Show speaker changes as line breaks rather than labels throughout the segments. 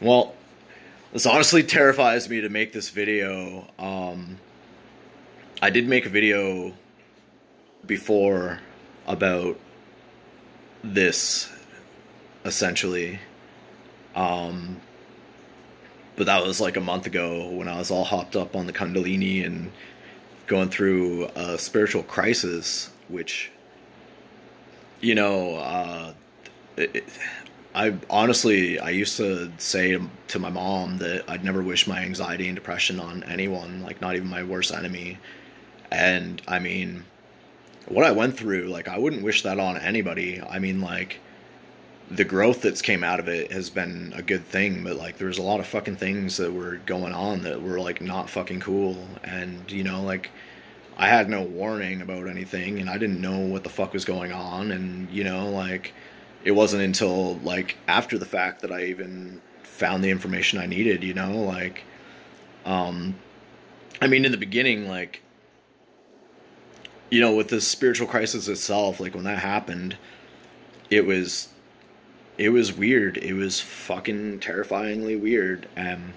Well, this honestly terrifies me to make this video. I did make a video before about this, essentially. Um, but that was like a month ago when I was all hopped up on the Kundalini and going through a spiritual crisis, which, you know, it, I used to say to my mom that I'd never wish my anxiety and depression on anyone, like not even my worst enemy. And I mean, what I went through, like I wouldn't wish that on anybody. I mean, like the growth that's came out of it has been a good thing, but like there's a lot of fucking things that were going on that were like not fucking cool. And like I had no warning about anything and I didn't know what the fuck was going on. And like it wasn't until like after the fact that I even found the information I needed. Like um I mean, in the beginning, like with the spiritual crisis itself, like when that happened, it was weird. It was fucking terrifyingly weird. And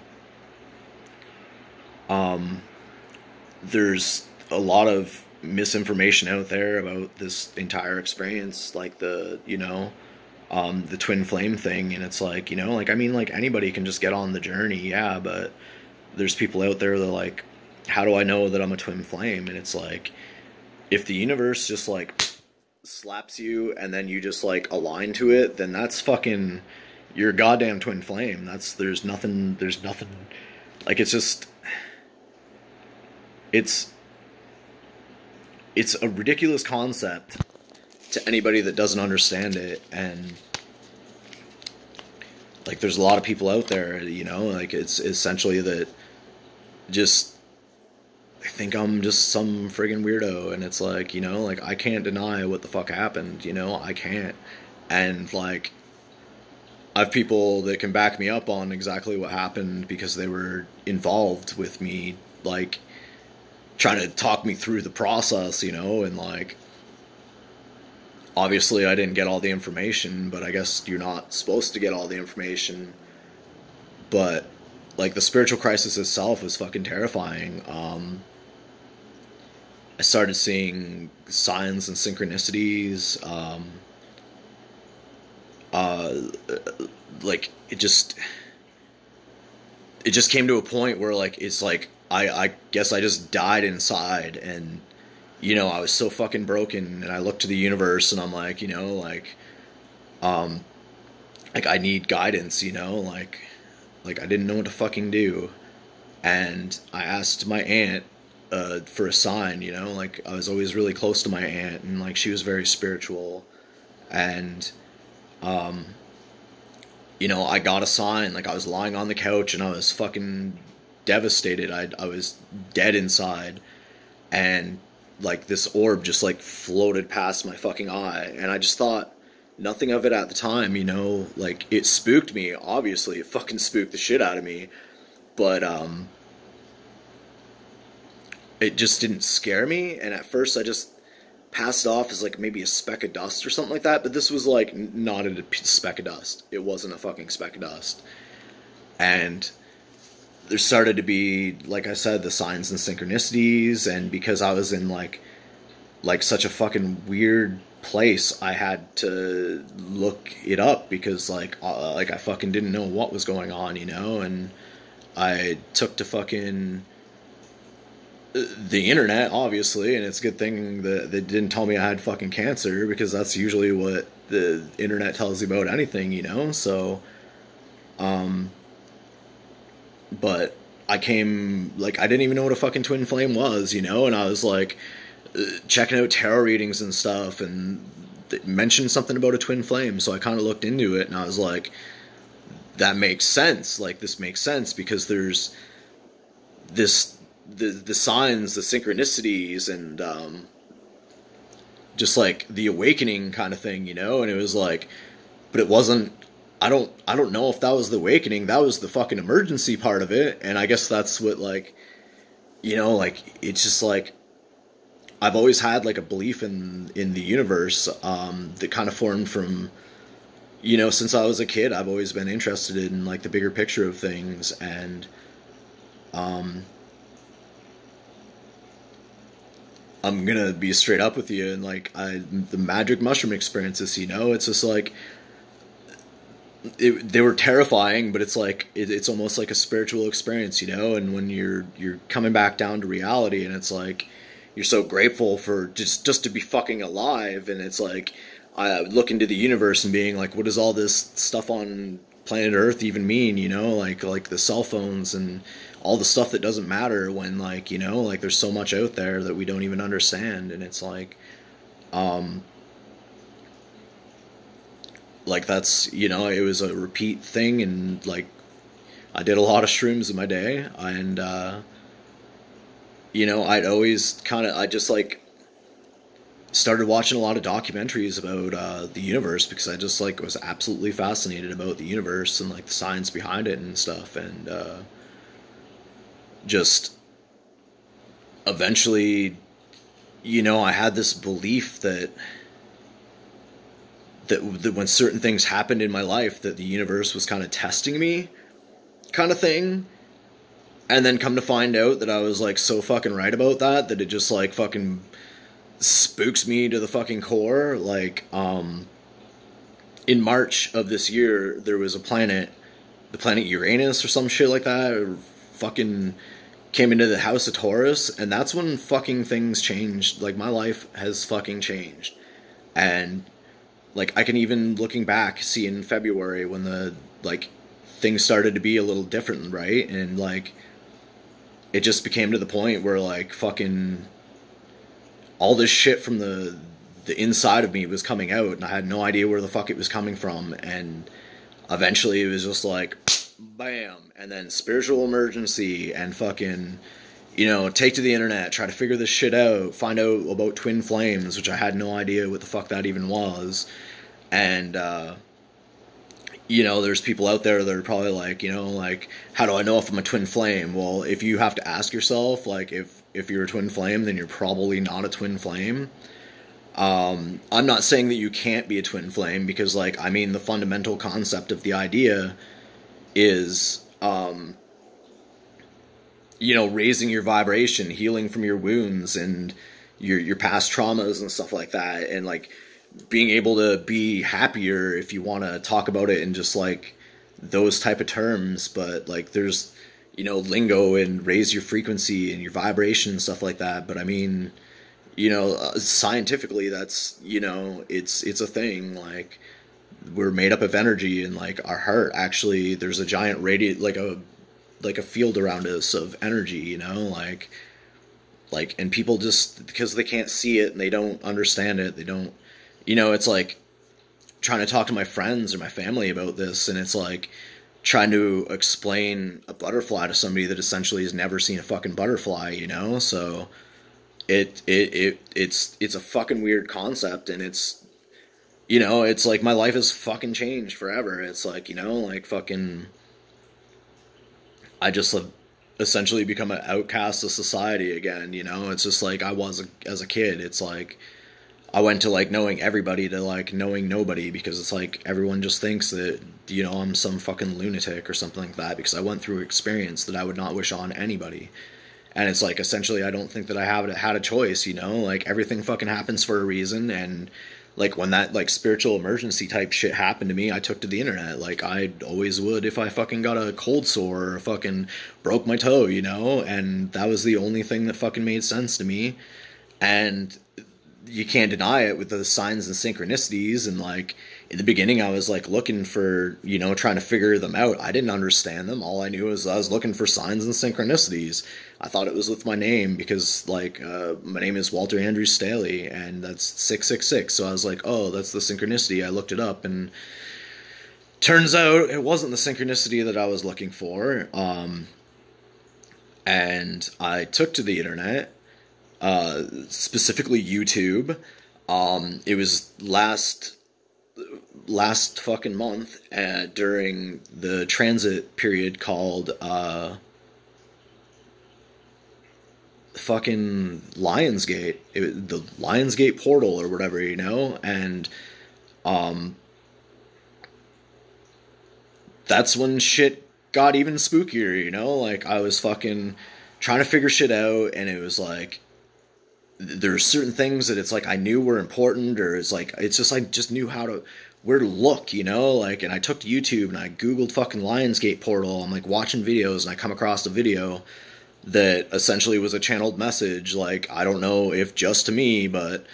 um there's a lot of misinformation out there about this entire experience, like the twin flame thing. And it's like, like I mean, like anybody can just get on the journey, yeah, but there's people out there that are like, how do I know that I'm a twin flame? And it's like, if the universe just like slaps you and then you just like align to it, then that's fucking your goddamn twin flame. There's nothing like, it's just it's it's a ridiculous concept to anybody that doesn't understand it. And like there's a lot of people out there, like it's essentially that just I think I'm just some friggin' weirdo. And it's like, like I can't deny what the fuck happened, I can't. And like I have people that can back me up on exactly what happened because they were involved with me, like trying to talk me through the process, and like obviously I didn't get all the information, but I guess you're not supposed to get all the information. But like the spiritual crisis itself was fucking terrifying. I started seeing signs and synchronicities. Uh, like it just came to a point where like it's like I guess I just died inside. And I was so fucking broken. And I looked to the universe and I'm like, um like I need guidance, like I didn't know what to fucking do. And I asked my aunt for a sign. Like I was always really close to my aunt, and like she was very spiritual. And um I got a sign. Like I was lying on the couch and I was fucking devastated. I was dead inside. And like this orb just like floated past my fucking eye, and I just thought nothing of it at the time. Like it spooked me. Obviously it fucking spooked the shit out of me. But it just didn't scare me. And at first I just passed it off as like maybe a speck of dust or something like that. But this was like not a speck of dust. It wasn't a fucking speck of dust. And there started to be, like I said, the signs and synchronicities. And because I was in like such a fucking weird place, I had to look it up because like I fucking didn't know what was going on. And I took to fucking the internet, obviously. And it's a good thing that they didn't tell me I had fucking cancer, because that's usually what the internet tells you about anything. So but I came, like I didn't even know what a fucking twin flame was. And I was like checking out tarot readings and stuff, and they mentioned something about a twin flame. So I kind of looked into it and I was like, that makes sense. Like this makes sense because there's the signs, the synchronicities, and just like the awakening kind of thing. And it was like, but it wasn't, I don't know if that was the awakening. That was the fucking emergency part of it. And I guess that's what, like, like it's just like I've always had like a belief in the universe that kind of formed from you know, since I was a kid, I've always been interested in like the bigger picture of things, and um, I'm gonna be straight up with you, and like the magic mushroom experiences, you know, it's just like they were terrifying, but it's like it's almost like a spiritual experience, you know. And when you're coming back down to reality, and it's like you're so grateful for just to be fucking alive, and it's like I look into the universe and being like, what does all this stuff on planet Earth even mean, you know? Like the cell phones and all the stuff that doesn't matter, when like, you know, like there's so much out there that we don't even understand. And it's um like that's, you know, it was a repeat thing, and like I did a lot of shrooms in my day, and you know, I just like started watching a lot of documentaries about the universe, because I just like was absolutely fascinated about the universe and like the science behind it and stuff. And just eventually, you know, I had this belief that when certain things happened in my life, that the universe was kind of testing me, kind of thing. And then come to find out that I was like so fucking right about that it just like fucking spooks me to the fucking core. Like in March of this year, there was a planet, the planet Uranus or some shit like that, or fucking came into the house of Taurus, and that's when fucking things changed. Like my life has fucking changed. And like I can even, looking back, see in February when the like things started to be a little different, right? And like it just became to the point where like fucking all this shit from the inside of me was coming out, and I had no idea where the fuck it was coming from. And eventually it was just like bam, and then spiritual emergency, and fucking, you know, take to the internet, try to figure this shit out, find out about twin flames, which I had no idea what the fuck that even was. And you know, there's people out there that are probably like, you know, like, how do I know if I'm a twin flame? Well, if you have to ask yourself, like, if you're a twin flame, then you're probably not a twin flame. I'm not saying that you can't be a twin flame, because, like, I mean, the fundamental concept of the idea is, you know, raising your vibration, healing from your wounds and your past traumas and stuff like that, and, like, being able to be happier, if you want to talk about it in just like those type of terms. But like there's, you know, lingo and raise your frequency and your vibration and stuff like that. But I mean, you know, scientifically that's, you know, it's a thing. Like we're made up of energy, and like our heart, actually there's a giant like a field around us of energy, you know, like and people, just because they can't see it and they don't understand it, they don't, you know, it's like trying to talk to my friends or my family about this, and it's like trying to explain a butterfly to somebody that essentially has never seen a fucking butterfly, you know? So it's a fucking weird concept, and it's, you know, it's like my life has fucking changed forever. It's like, you know, like fucking I just have essentially become an outcast of society again, you know? It's just like I was as a kid. It's like I went to like knowing everybody to like knowing nobody, because it's like everyone just thinks that, you know, I'm some fucking lunatic or something like that, because I went through experience that I would not wish on anybody. And it's like essentially I don't think that I had a choice, you know? Like everything fucking happens for a reason. And like when that like spiritual emergency type shit happened to me, I took to the internet like I always would if I fucking got a cold sore or fucking broke my toe, you know? And that was the only thing that fucking made sense to me. And you can't deny it with the signs and synchronicities. And like in the beginning I was like looking for, you know, trying to figure them out. I didn't understand them. All I knew was I was looking for signs and synchronicities. I thought it was with my name, because like my name is Walter Andrew Staley, and that's 666. So I was like, oh, that's the synchronicity. I looked it up, and turns out it wasn't the synchronicity that I was looking for. And I took to the internet, specifically YouTube. It was last fucking month, during the transit period called fucking Lionsgate, the Lionsgate portal or whatever, you know. And that's when shit got even spookier, you know? Like, I was fucking trying to figure shit out, and it was like, there's certain things that it's like I knew were important, or it's like, it's just, I just knew where to look, you know? Like, and I took to YouTube and I Googled fucking Lionsgate portal. I'm like watching videos, and I come across a video that essentially was a channeled message. Like, I don't know if just to me, but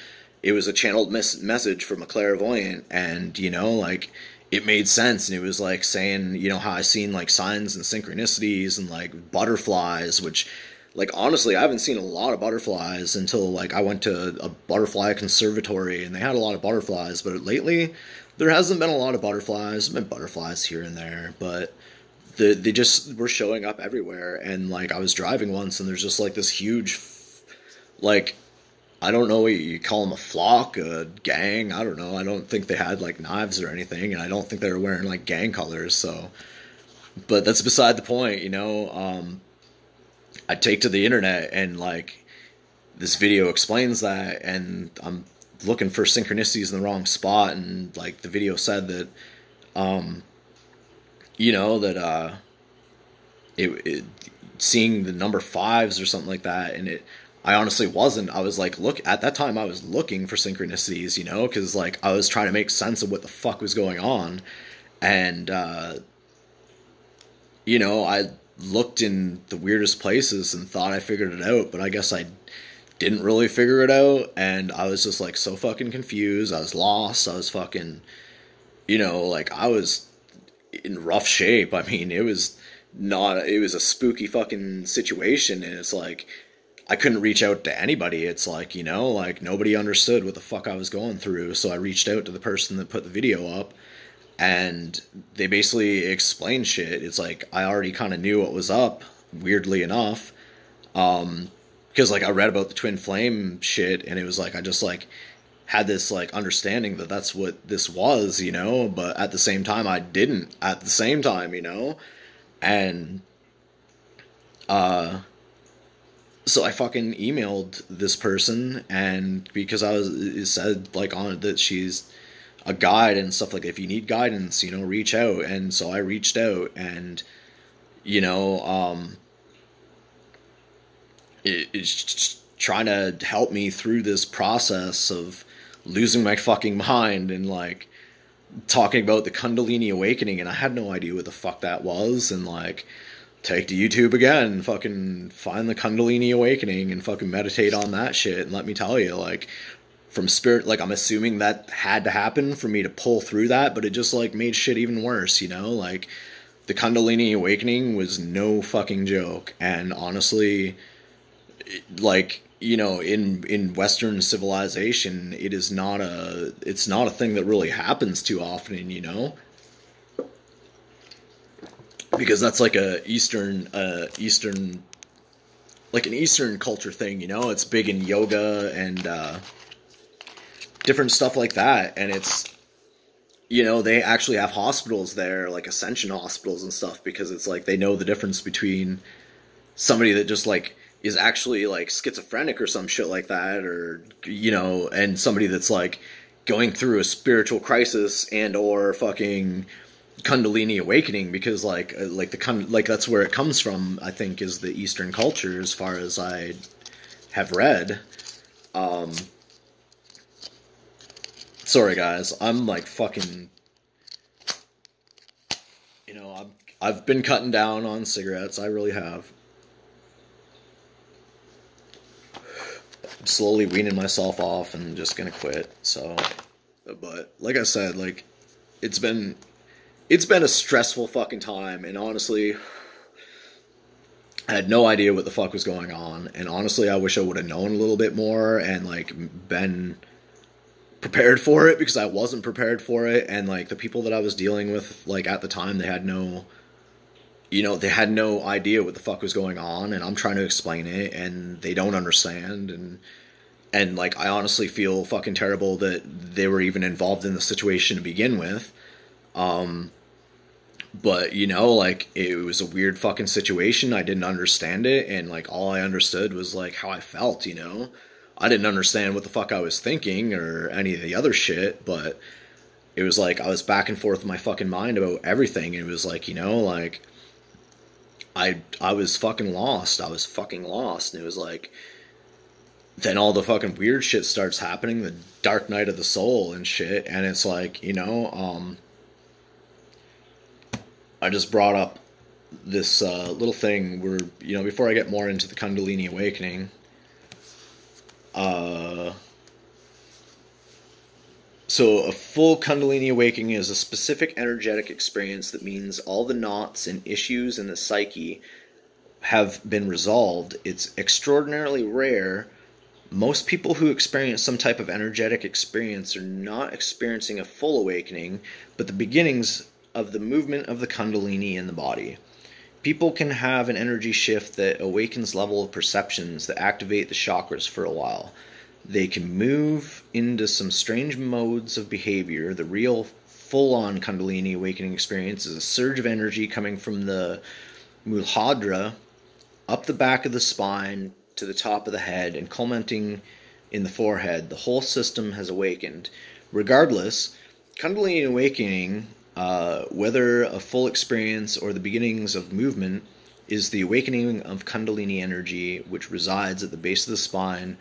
it was a channeled message from a clairvoyant, and, you know, like, it made sense. And it was like saying, you know, how I seen like signs and synchronicities and like butterflies, which, like, honestly, I haven't seen a lot of butterflies until like I went to a butterfly conservatory, and they had a lot of butterflies. But lately, there hasn't been a lot of butterflies. There's been butterflies here and there, but they just were showing up everywhere. And like, I was driving once, and there's just like this huge, like, I don't know what you call them, a flock, a gang, I don't know. I don't think they had like knives or anything, and I don't think they were wearing like gang colors, so, but that's beside the point, you know. I take to the internet, and like, this video explains that, and I'm looking for synchronicities in the wrong spot, and like, the video said that, you know, that seeing the number 5s or something like that, and I honestly wasn't. I was like, at that time I was looking for synchronicities, you know, because like, I was trying to make sense of what the fuck was going on. And, you know, I looked in the weirdest places and thought I figured it out, but I guess I didn't really figure it out. And I was just like so fucking confused. I was lost. I was fucking, you know, like, I was in rough shape. I mean, it was a spooky fucking situation. And it's like, I couldn't reach out to anybody. It's like, you know, like, nobody understood what the fuck I was going through. So I reached out to the person that put the video up, and they basically explained shit. It's like, I already kind of knew what was up, weirdly enough. Because like, I read about the twin flame shit, and it was like, I just like had this like understanding that that's what this was, you know, but at the same time, I didn't at the same time, you know. And, so I fucking emailed this person, and because it said like on it that she's a guide and stuff, like, if you need guidance, you know, reach out. And so I reached out, and, you know, it's trying to help me through this process of losing my fucking mind, and like, talking about the Kundalini awakening, and I had no idea what the fuck that was. And like, take to YouTube again, fucking find the Kundalini awakening, and fucking meditate on that shit. And let me tell you, like, from spirit, like, I'm assuming that had to happen for me to pull through that, but it just like made shit even worse, you know. Like, the Kundalini awakening was no fucking joke. And honestly, like, you know, in Western civilization, it's not a thing that really happens too often, you know. Because that's like an Eastern culture thing, you know. It's big in yoga and different stuff like that. And it's, you know, they actually have hospitals there, like ascension hospitals and stuff, because it's like, they know the difference between somebody that just like is actually like schizophrenic or some shit like that, or, you know, and somebody that's like going through a spiritual crisis and or fucking Kundalini awakening. Because like that's where it comes from, I think, is the Eastern culture, as far as I have read. Sorry guys, I'm like fucking, you know, I've been cutting down on cigarettes, I really have. I'm slowly weaning myself off and just gonna quit. So, but like I said, like, it's been a stressful fucking time, and honestly, I had no idea what the fuck was going on. And honestly, I wish I would have known a little bit more and like been prepared for it, because I wasn't prepared for it. And like, the people that I was dealing with, like, at the time, they had no, you know, they had no idea what the fuck was going on, and I'm trying to explain it, and they don't understand. And like, I honestly feel fucking terrible that they were even involved in the situation to begin with. But, you know, like, it was a weird fucking situation. I didn't understand it, and like, all I understood was like how I felt, you know. I didn't understand what the fuck I was thinking or any of the other shit, but it was like I was back and forth in my fucking mind about everything. And it was like, you know, like I was fucking lost. I was fucking lost. And it was like, then all the fucking weird shit starts happening, the dark night of the soul and shit. And it's like, you know, I just brought up this little thing where, you know, before I get more into the Kundalini awakening, so a full Kundalini awakening is a specific energetic experience that means all the knots and issues in the psyche have been resolved. It's extraordinarily rare. Most people who experience some type of energetic experience are not experiencing a full awakening, but the beginnings of the movement of the Kundalini in the body. People can have an energy shift that awakens level of perceptions that activate the chakras for a while. They can move into some strange modes of behavior. The real full-on Kundalini awakening experience is a surge of energy coming from the Muladhara up the back of the spine to the top of the head and culminating in the forehead. The whole system has awakened. Regardless, Kundalini awakening, whether a full experience or the beginnings of movement, is the awakening of Kundalini energy, which resides at the base of the spine.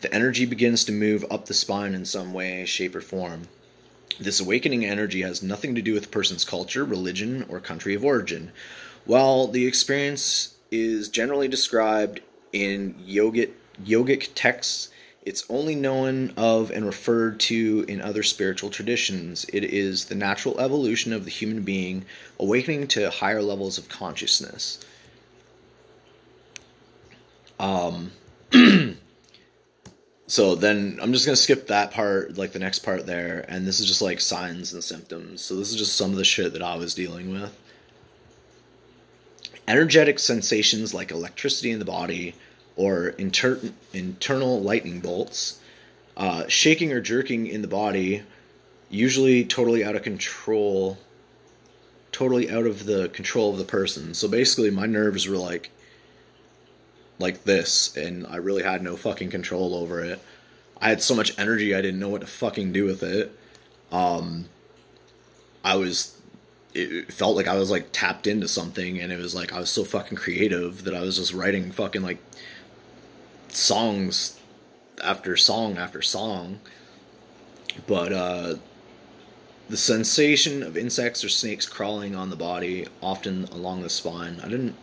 The energy begins to move up the spine in some way, shape, or form. This awakening energy has nothing to do with a person's culture, religion, or country of origin. While the experience is generally described in yogic texts, it's only known of and referred to in other spiritual traditions. It is the natural evolution of the human being awakening to higher levels of consciousness. So then I'm just going to skip that part, like the next part there, and this is just like signs and symptoms. So this is just some of the shit that I was dealing with. Energetic sensations like electricity in the body or internal lightning bolts, shaking or jerking in the body, usually totally out of control, totally out of the control of the person. So basically my nerves were like this, and I really had no fucking control over it. I had so much energy I didn't know what to fucking do with it. It felt like I was like tapped into something, and it was like I was so fucking creative that I was just writing fucking like songs after song after song. But the sensation of insects or snakes crawling on the body, often along the spine, I don't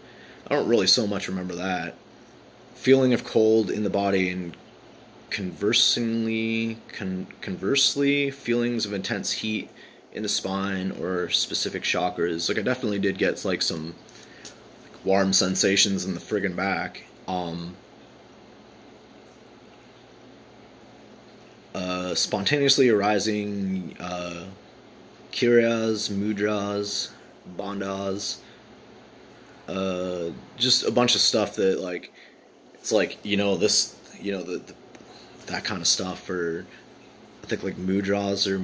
really so much remember that. Feeling of cold in the body, and conversely, feelings of intense heat in the spine or specific chakras. Like I definitely did get like some like warm sensations in the friggin' back. Spontaneously arising kiryas, mudras, bandhas, just a bunch of stuff that like, it's like, you know, this, you know, that kind of stuff. Or I think like mudras are,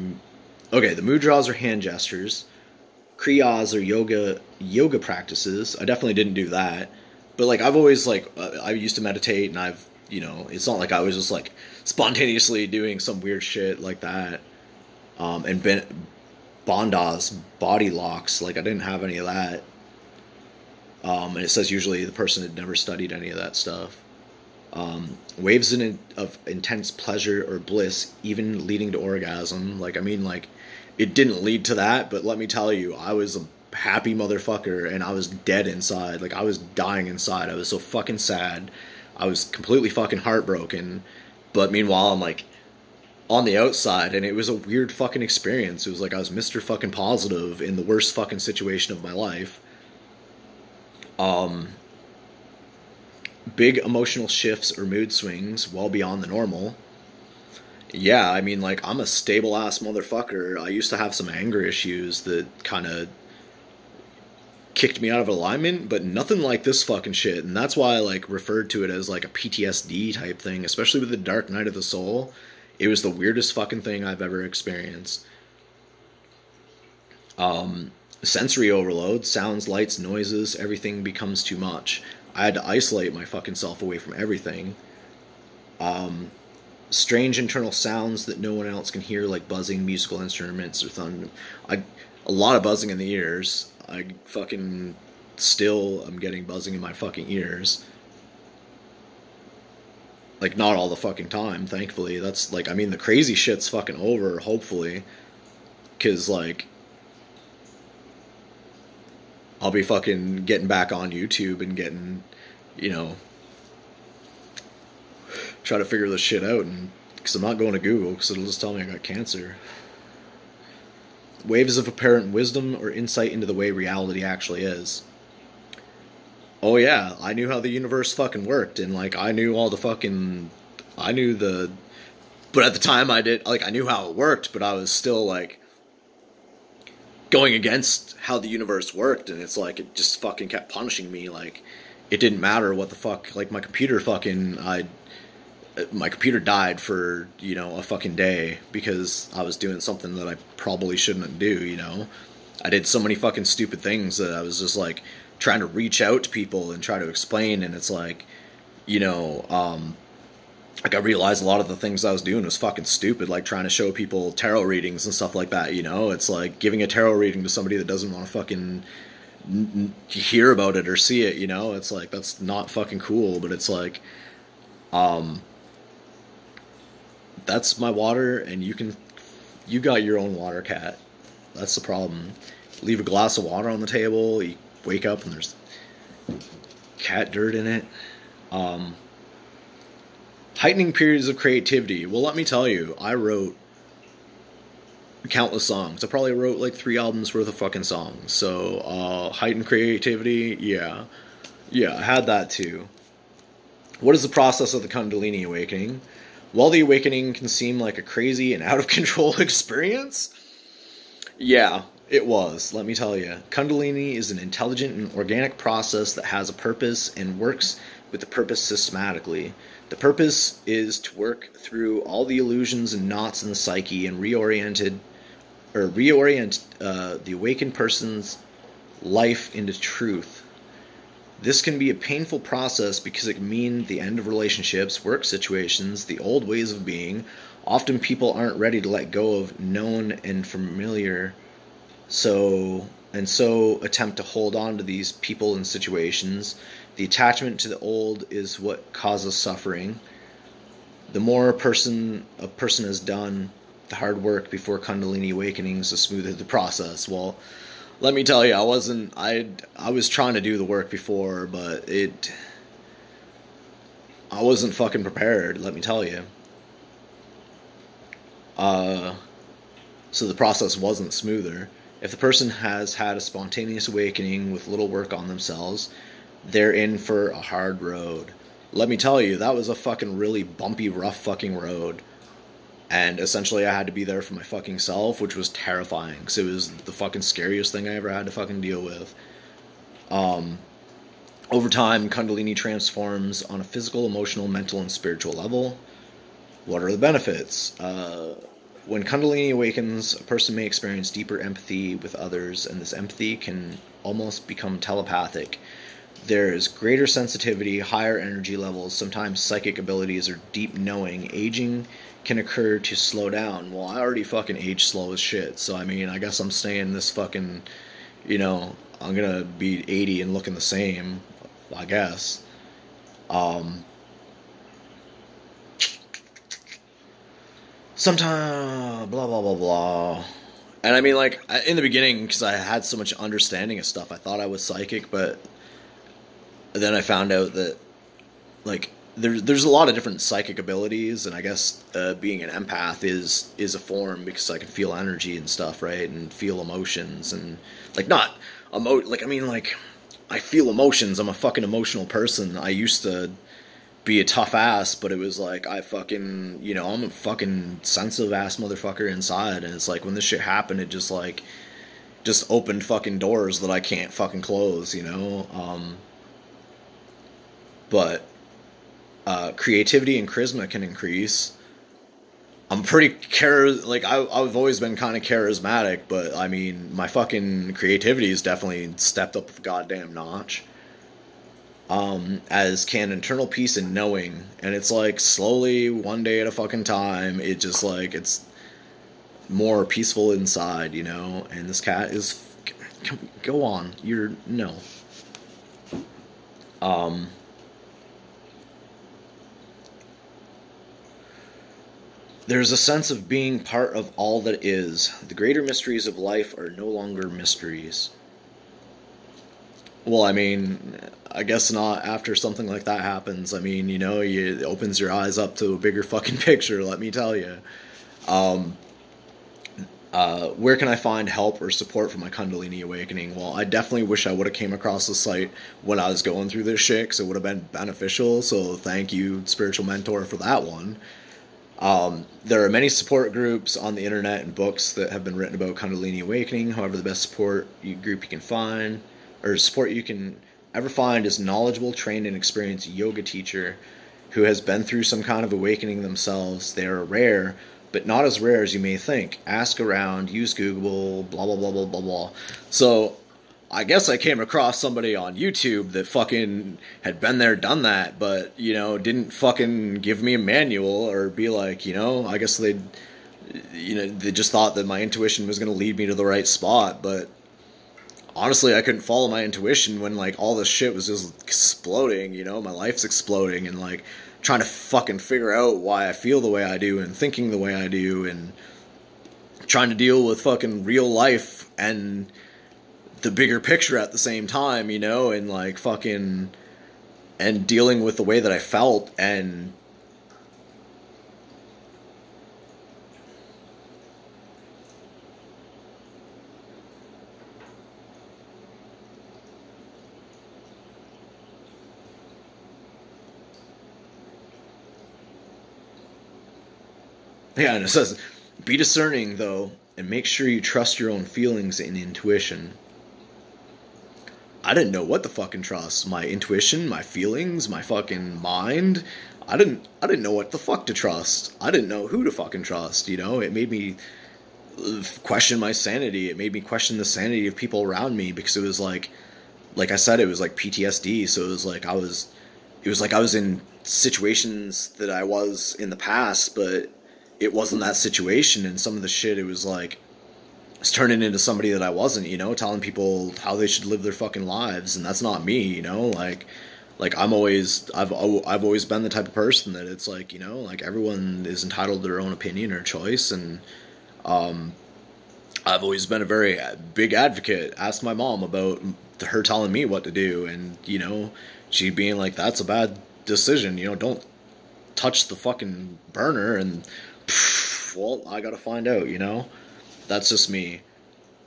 okay, the mudras are hand gestures. Kriyas are yoga practices. I definitely didn't do that. But like I've always like, I used to meditate, and I've, you know, it's not like I was just like spontaneously doing some weird shit like that. And bandhas, body locks, like I didn't have any of that. And it says usually the person had never studied any of that stuff. Waves of intense pleasure or bliss, even leading to orgasm. Like, I mean, like, it didn't lead to that, but let me tell you, I was a happy motherfucker, and I was dead inside. Like, I was dying inside. I was so fucking sad. I was completely fucking heartbroken. But meanwhile, I'm like on the outside, and it was a weird fucking experience. It was like I was Mr. fucking Positive in the worst fucking situation of my life. Big emotional shifts or mood swings well beyond the normal. Yeah, I mean, like, I'm a stable ass motherfucker. I used to have some anger issues that kind of kicked me out of alignment, but nothing like this fucking shit. And that's why I like referred to it as like a PTSD type thing, especially with the dark night of the soul. It was the weirdest fucking thing I've ever experienced. Sensory overload, sounds, lights, noises, everything becomes too much. I had to isolate my fucking self away from everything. strange internal sounds that no one else can hear, like buzzing musical instruments or thunder. A lot of buzzing in the ears. I fucking still am getting buzzing in my fucking ears. Like, not all the fucking time, thankfully. That's, like, I mean, the crazy shit's fucking over, hopefully. Because, like, I'll be fucking getting back on YouTube and getting, you know, try to figure this shit out. And because I'm not going to Google, because it'll just tell me I got cancer. Waves of apparent wisdom or insight into the way reality actually is. Oh yeah, I knew how the universe fucking worked, and like I knew all the fucking, but at the time I knew how it worked, but I was still like going against how the universe worked, and it's like it just fucking kept punishing me. Like it didn't matter what the fuck, like my computer died for, you know, a fucking day because I was doing something that I probably shouldn't do, you know. I did so many fucking stupid things that I was just like trying to reach out to people and try to explain, and it's like, you know, like I realized a lot of the things I was doing was fucking stupid, like trying to show people tarot readings and stuff like that, you know. It's like giving a tarot reading to somebody that doesn't want to fucking hear about it or see it, you know. It's like, that's not fucking cool, but it's like, that's my water, and you got your own water, cat. That's the problem. Leave a glass of water on the table, you wake up and there's cat dirt in it. Heightening periods of creativity. Well, let me tell you, I wrote countless songs. I probably wrote like 3 albums worth of fucking songs. So, heightened creativity, yeah. Yeah, I had that too. What is the process of the Kundalini awakening? While the awakening can seem like a crazy and out-of-control experience, yeah, it was, let me tell you. Kundalini is an intelligent and organic process that has a purpose and works with the purpose systematically. The purpose is to work through all the illusions and knots in the psyche and reorient the awakened person's life into truth. This can be a painful process because it can mean the end of relationships, work situations, the old ways of being. Often people aren't ready to let go of known and familiar, so attempt to hold on to these people and situations. The attachment to the old is what causes suffering. The more a person has done the hard work before Kundalini awakenings, the smoother the process. Well, let me tell you, I was trying to do the work before, but I wasn't fucking prepared, let me tell you. So the process wasn't smoother. If the person has had a spontaneous awakening with little work on themselves, they're in for a hard road. Let me tell you, that was a fucking really bumpy, rough fucking road. And essentially I had to be there for my fucking self, which was terrifying, because it was the fucking scariest thing I ever had to fucking deal with. Over time, Kundalini transforms on a physical, emotional, mental, and spiritual level. What are the benefits? When Kundalini awakens, a person may experience deeper empathy with others, and this empathy can almost become telepathic. There is greater sensitivity, higher energy levels, sometimes psychic abilities, or deep knowing. Aging can occur to slow down. Well, I already fucking age slow as shit, so I mean, I guess I'm staying this fucking, you know, I'm gonna be 80 and looking the same, I guess. Sometimes, blah, blah, blah, blah. And I mean, like, in the beginning, because I had so much understanding of stuff, I thought I was psychic, but then I found out that, like, there's a lot of different psychic abilities, and I guess being an empath is a form, because I can feel energy and stuff, right, and feel emotions, and, like, not, like, I mean, like, I feel emotions, I'm a fucking emotional person. I used to be a tough ass, but it was like, I fucking, you know, I'm a fucking sensitive ass motherfucker inside, and it's like, when this shit happened, it just, like, just opened fucking doors that I can't fucking close, you know, but creativity and charisma can increase. I'm pretty I've always been kind of charismatic, but I mean, my fucking creativity has definitely stepped up the goddamn notch. as can internal peace and knowing. And it's like slowly, one day at a fucking time, it just like, it's more peaceful inside, you know? And this cat is, go on, you're, no. There's a sense of being part of all that is. The greater mysteries of life are no longer mysteries. Well, I mean, I guess not after something like that happens. I mean, you know, it opens your eyes up to a bigger fucking picture, let me tell you. Where can I find help or support for my Kundalini awakening? Well, I definitely wish I would have came across the site when I was going through this shit, because it would have been beneficial, so thank you, spiritual mentor, for that one. There are many support groups on the internet and books that have been written about Kundalini awakening. However, the best support group you can find, or support you can ever find, is knowledgeable, trained, and experienced yoga teacher who has been through some kind of awakening themselves. They are rare, but not as rare as you may think. Ask around, use Google, blah, blah, blah, blah, blah, blah. So, I guess I came across somebody on YouTube that fucking had been there, done that, but, you know, didn't fucking give me a manual or be like, you know, I guess they just thought that my intuition was going to lead me to the right spot, but honestly, I couldn't follow my intuition when, like, all this shit was just exploding, you know, my life's exploding, and, like, trying to fucking figure out why I feel the way I do and thinking the way I do, and trying to deal with fucking real life and the bigger picture at the same time, you know, and like fucking, and dealing with the way that I felt, and yeah, and it says, be discerning though, and make sure you trust your own feelings and intuition. I didn't know what to fucking trust. My intuition, my feelings, my fucking mind. I didn't know what the fuck to trust. I didn't know who to fucking trust, you know? It made me question my sanity. It made me question the sanity of people around me, because it was like I said, it was like PTSD. So it was like I was in situations that I was in the past, but it wasn't that situation. And some of the shit, it was like, it's turning into somebody that I wasn't, you know, telling people how they should live their fucking lives, and that's not me, you know, like I've always been the type of person that it's like, you know, like everyone is entitled to their own opinion or choice, and I've always been a very big advocate. Ask my mom about her telling me what to do, and, you know, she being like, that's a bad decision, you know, don't touch the fucking burner, and well, I gotta find out, you know. That's just me.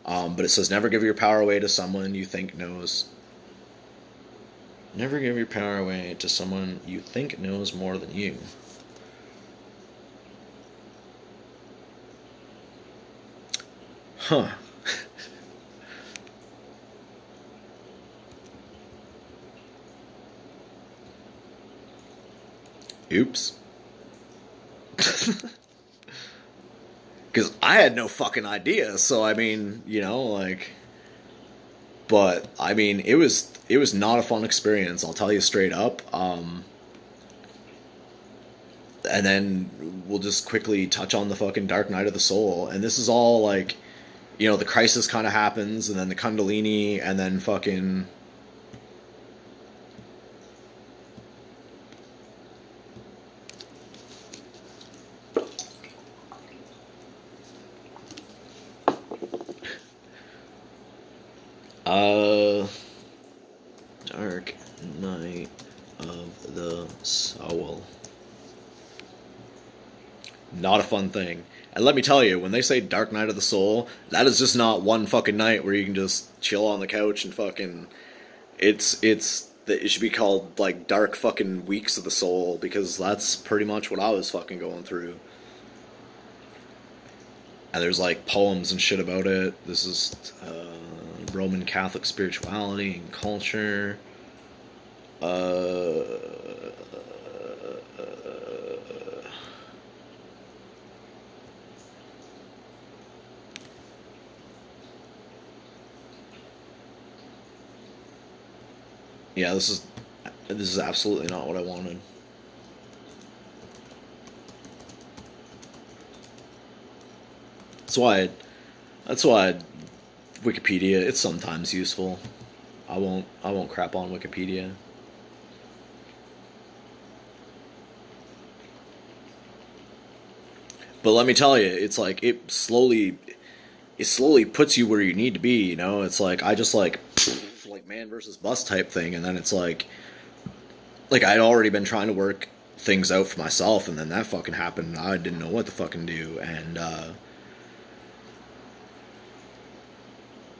But it says, never give your power away to someone you think knows. Never give your power away to someone you think knows more than you. Huh. Oops. Because I had no fucking idea, so I mean, you know, like, but I mean, it was not a fun experience, I'll tell you straight up. And then we'll just quickly touch on the fucking dark night of the soul, and this is all like, you know, the crisis kind of happens, and then the Kundalini, and then fucking, dark night of the soul. Not a fun thing. And let me tell you, when they say dark night of the soul, that is just not one fucking night where you can just chill on the couch and fucking, it should be called like dark fucking weeks of the soul, because that's pretty much what I was fucking going through. And there's like poems and shit about it. This is Roman Catholic spirituality and culture. Yeah, this is This is absolutely not what I wanted. That's why Wikipedia, it's sometimes useful. I won't crap on Wikipedia. But let me tell you, it's like it slowly puts you where you need to be, you know? It's like I just like man versus bus type thing, and then it's like I'd already been trying to work things out for myself, and then that fucking happened and I didn't know what to fucking do, and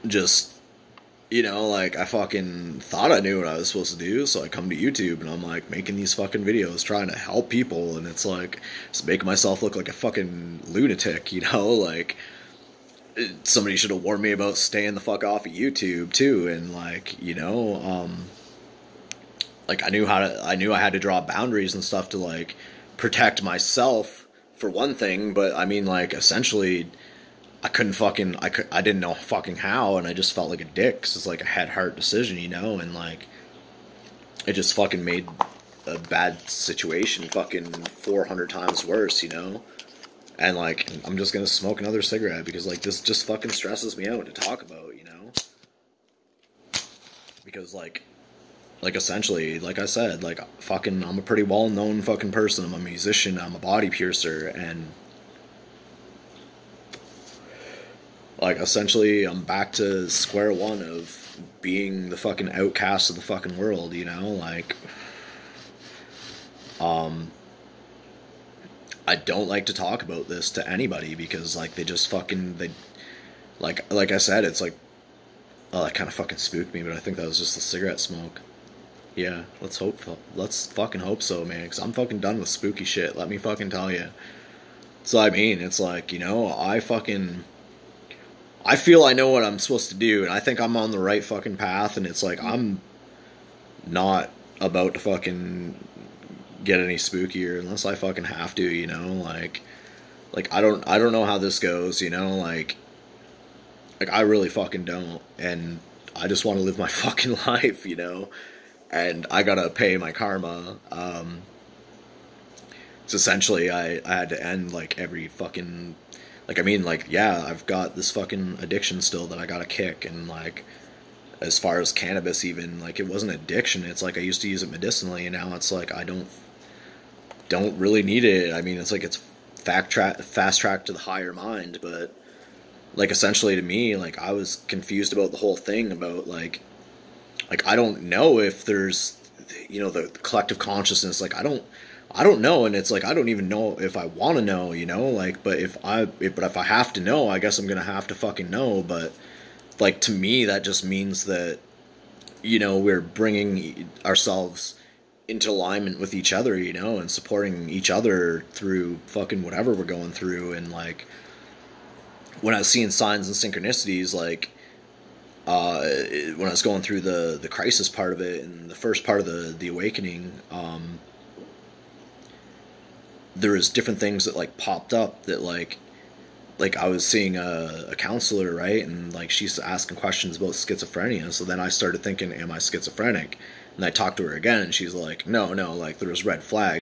just, you know, like, I fucking thought I knew what I was supposed to do, so I come to YouTube, and I'm, like, making these fucking videos, trying to help people, and it's, like, just making myself look like a fucking lunatic, you know, like, somebody should have warned me about staying the fuck off of YouTube, too, and, like, you know, like, I knew I had to draw boundaries and stuff to, like, protect myself, for one thing, but, I mean, like, essentially, I didn't know fucking how, and I just felt like a dick, because it's like a head-heart decision, you know, and, like, it just fucking made a bad situation fucking 400 times worse, you know, and, like, I'm just gonna smoke another cigarette, because, like, this just fucking stresses me out to talk about, you know, because, like, essentially, like I said, like, fucking, I'm a pretty well-known fucking person, I'm a musician, I'm a body piercer, and like, essentially, I'm back to square one of being the fucking outcast of the fucking world, you know? Like, I don't like to talk about this to anybody because, like, they just fucking, like I said, it's like, oh, that kind of fucking spooked me, but I think that was just the cigarette smoke. Yeah, let's fucking hope so, man, because I'm fucking done with spooky shit, let me fucking tell you. So, I mean, it's like, you know, I feel I know what I'm supposed to do, and I think I'm on the right fucking path, and it's like, I'm not about to fucking get any spookier unless I fucking have to, you know, like, I don't know how this goes, you know, like, I really fucking don't, and I just want to live my fucking life, you know, and I gotta pay my karma. So essentially, I had to end, like, every fucking, like, I mean, like, yeah, I've got this fucking addiction still that I gotta kick, and, like, as far as cannabis even, like, it wasn't addiction, it's like I used to use it medicinally, and now it's like I don't really need it. I mean, it's like it's fast track to the higher mind, but, like, essentially to me, like, I was confused about the whole thing about, like, I don't know if there's, you know, the collective consciousness, like, I don't know, and it's like I don't even know if I want to know, you know, like, but if I have to know, I guess I'm gonna have to fucking know. But, like, to me, that just means that, you know, we're bringing ourselves into alignment with each other, you know, and supporting each other through fucking whatever we're going through. And, like, when I was seeing signs and synchronicities, like, when I was going through the crisis part of it and the first part of the awakening, there was different things that, like, popped up that, like I was seeing a counselor, right, and, like, she's asking questions about schizophrenia, so then I started thinking, am I schizophrenic? And I talked to her again, and she's like, no, like, there was red flags.